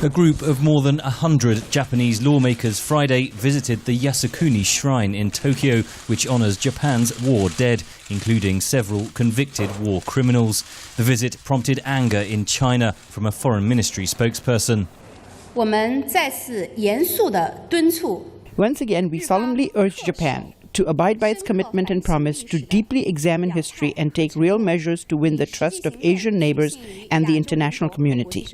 A group of more than 100 Japanese lawmakers Friday visited the Yasukuni Shrine in Tokyo, which honors Japan's war dead, including several convicted war criminals. The visit prompted anger in China from a foreign ministry spokesperson. Once again, we solemnly urge Japan to abide by its commitment and promise to deeply examine history and take real measures to win the trust of Asian neighbors and the international community.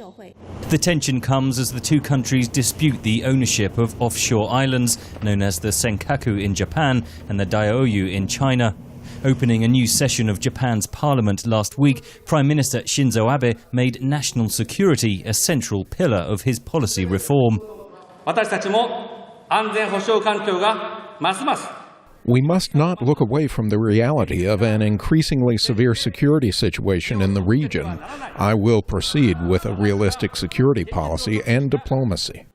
The tension comes as the two countries dispute the ownership of offshore islands known as the Senkaku in Japan and the Diaoyu in China. Opening a new session of Japan's parliament last week, Prime Minister Shinzo Abe made national security a central pillar of his policy reform. We must not look away from the reality of an increasingly severe security situation in the region. I will proceed with a realistic security policy and diplomacy.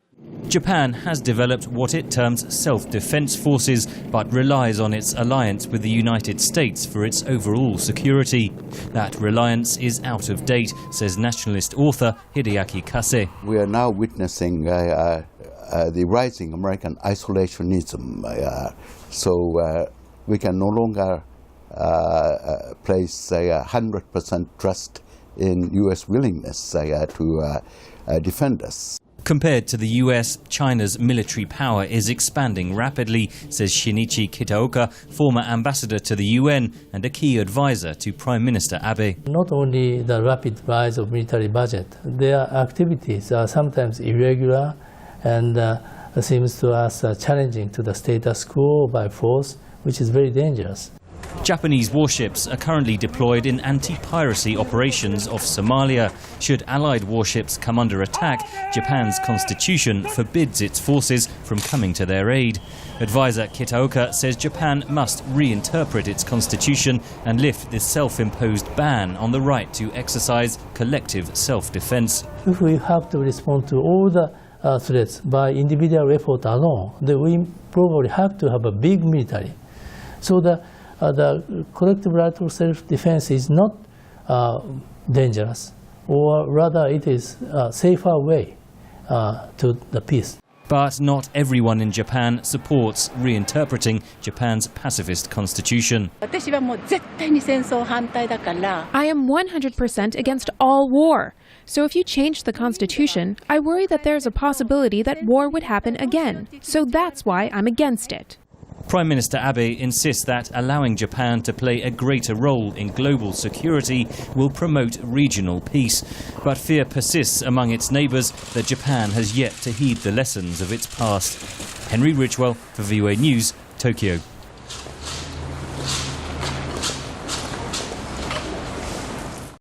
Japan has developed what it terms self-defense forces, but relies on its alliance with the United States for its overall security. That reliance is out of date, says nationalist author Hideaki Kase. We are now witnessing the rising American isolationism, so we can no longer place 100% trust in U.S. willingness to defend us. Compared to the US, China's military power is expanding rapidly, says Shinichi Kitaoka, former ambassador to the UN and a key advisor to Prime Minister Abe. Not only the rapid rise of military budget, their activities are sometimes irregular and seems to us challenging to the status quo by force, which is very dangerous. Japanese warships are currently deployed in anti-piracy operations off Somalia. Should Allied warships come under attack, Japan's constitution forbids its forces from coming to their aid. Advisor Kitaoka says Japan must reinterpret its constitution and lift this self-imposed ban on the right to exercise collective self-defense. If we have to respond to all the threats by individual effort alone, then we probably have to have a big military. So the collective right to self-defense is not dangerous, or rather it is a safer way to the peace. But not everyone in Japan supports reinterpreting Japan's pacifist constitution. I am 100% against all war. So if you change the constitution, I worry that there's a possibility that war would happen again. So that's why I'm against it. Prime Minister Abe insists that allowing Japan to play a greater role in global security will promote regional peace. But fear persists among its neighbours that Japan has yet to heed the lessons of its past. Henry Ridgwell for VOA News, Tokyo.